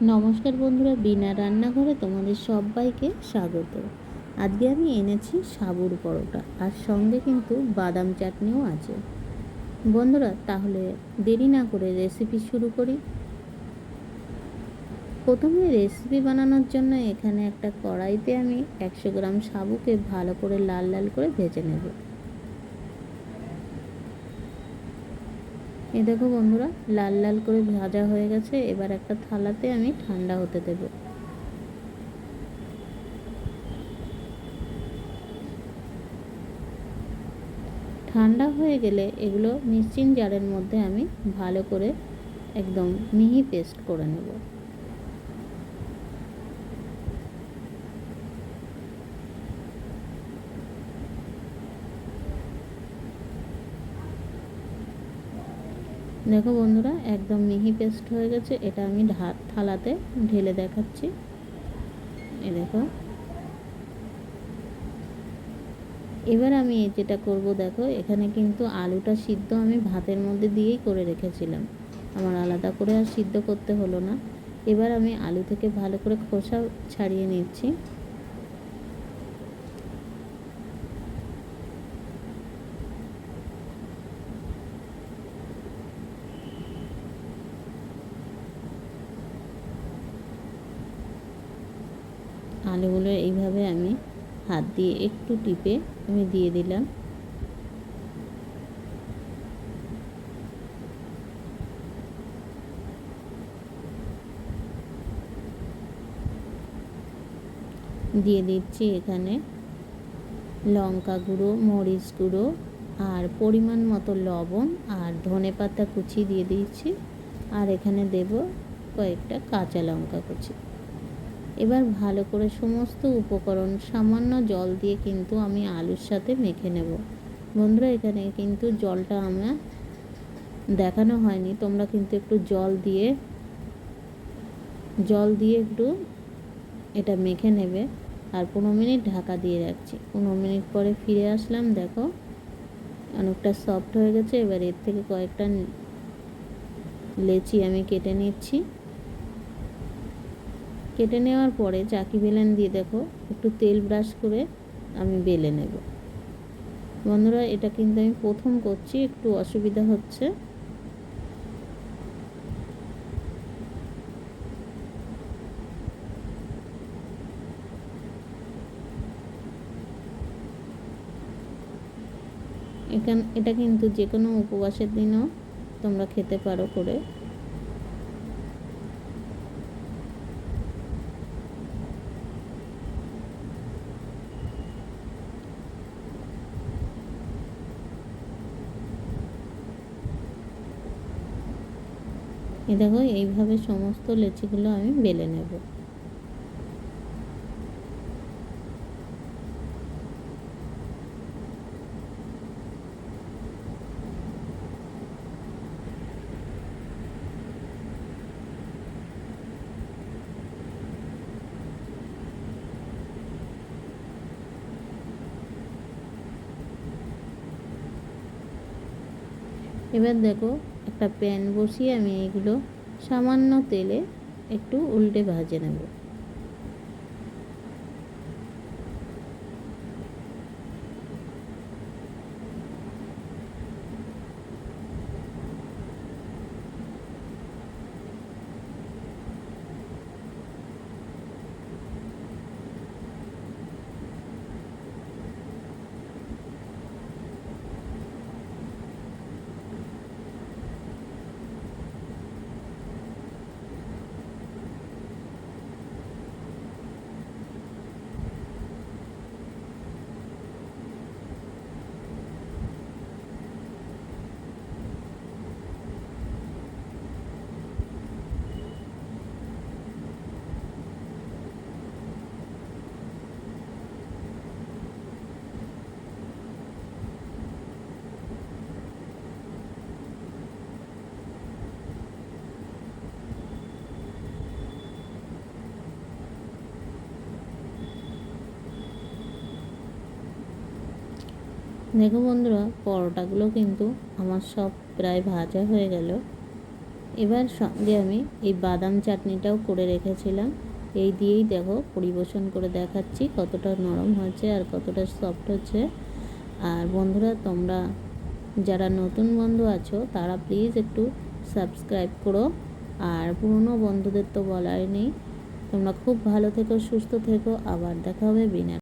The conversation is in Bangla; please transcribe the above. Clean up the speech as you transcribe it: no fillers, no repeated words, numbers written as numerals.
নমস্কার বন্ধুরা, বিনা রান্নাঘরে তোমাদের সবাইকে স্বাগত। আজকে আমি এনেছি সাবুর পরোটা, আর সঙ্গে কিন্তু বাদাম চাটনিও আছে। বন্ধুরা, তাহলে দেরি না করে রেসিপি শুরু করি। প্রথমে রেসিপি বানানোর জন্য এখানে একটা কড়াইতে আমি 100 গ্রাম সাবুকে ভালো করে লাল লাল করে ভেজে নেব। এই দেখো বন্ধুরা, লাল লাল করে ভাজা হয়ে গেছে। এবার একটা থালাতে আমি ঠান্ডা হতে দেব। ঠান্ডা হয়ে গেলে এগুলো মিক্সিং জারের মধ্যে আমি ভালো করে একদম মিহি পেস্ট করে নেব। দেখো বন্ধুরা, একদম মিহি পেস্ট হয়ে গেছে। এটা আমি থালাতে ঢেলে দেখাচ্ছি। এই দেখো, এবার আমি যেটা করব, দেখো এখানে কিন্তু আলুটা সিদ্ধ আমি ভাতের মধ্যে দিয়েই করে রেখেছিলাম। আমার আলাদা করে আর সিদ্ধ করতে হলো না। এবার আমি আলু থেকে ভালো করে খোসা ছাড়িয়ে নিচ্ছি। আলুগুলো এইভাবে আমি হাত দিয়ে একটু টিপে আমি দিয়ে দিলাম। দিয়ে দিচ্ছি এখানে লঙ্কা গুঁড়ো, মরিচ গুঁড়ো, আর পরিমাণ মতো লবণ, আর ধনেপাতা কুচি দিয়ে দিচ্ছি। আর এখানে দেব কয়েকটা কাঁচা লঙ্কা কুচি। এবার ভালো করে সমস্ত উপকরণ সামান্য জল দিয়ে কিন্তু আমি আলুর সাথে মেখে নেব। বন্ধুরা, এখানে কিন্তু জলটা আমার দেখানো হয়নি, তোমরা কিন্তু একটু জল দিয়ে একটু এটা মেখে নেবে। আর 15 মিনিট ঢাকা দিয়ে রাখছি। 15 মিনিট পরে ফিরে আসলাম। দেখো অনেকটা সফট হয়ে গেছে। এবার এর থেকে কয়েকটা লেচি আমি কেটে নিচ্ছি। কেটে নেওয়ার পরে চাকি বেলন দিয়ে দেখো একটু তেল ব্রাশ করে আমি বেলে নেব। বন্ধুরা, এটা কিন্তু আমি প্রথম করছি, একটু অসুবিধা হচ্ছে। এটা কিন্তু যে কোনো উপবাসের দিনও তোমরা খেতে পারো করে। দেখো এইভাবে সমস্ত লেচিগুলো আমি বেলে নেব। এবার দেখো একটা প্যান বসিয়ে আমি এগুলো সামান্য তেলে একটু উল্টে ভাজে নেব। দেখো বন্ধুরা, পরোটাগুলো কিন্তু আমার সব প্রায় ভাজা হয়ে গেল। এবার সঙ্গে আমি এই বাদাম চাটনিটাও করে রেখেছিলাম, এই দিয়েই দেখো পরিবেশন করে দেখাচ্ছি কতটা নরম হয়েছে আর কতটা সফট হচ্ছে। আর বন্ধুরা, তোমরা যারা নতুন বন্ধু আছো তারা প্লিজ একটু সাবস্ক্রাইব করো, আর পুরনো বন্ধুদের তো বলারই নেই। তোমরা খুব ভালো থেকো, সুস্থ থেকো, আবার দেখা হবে বিনা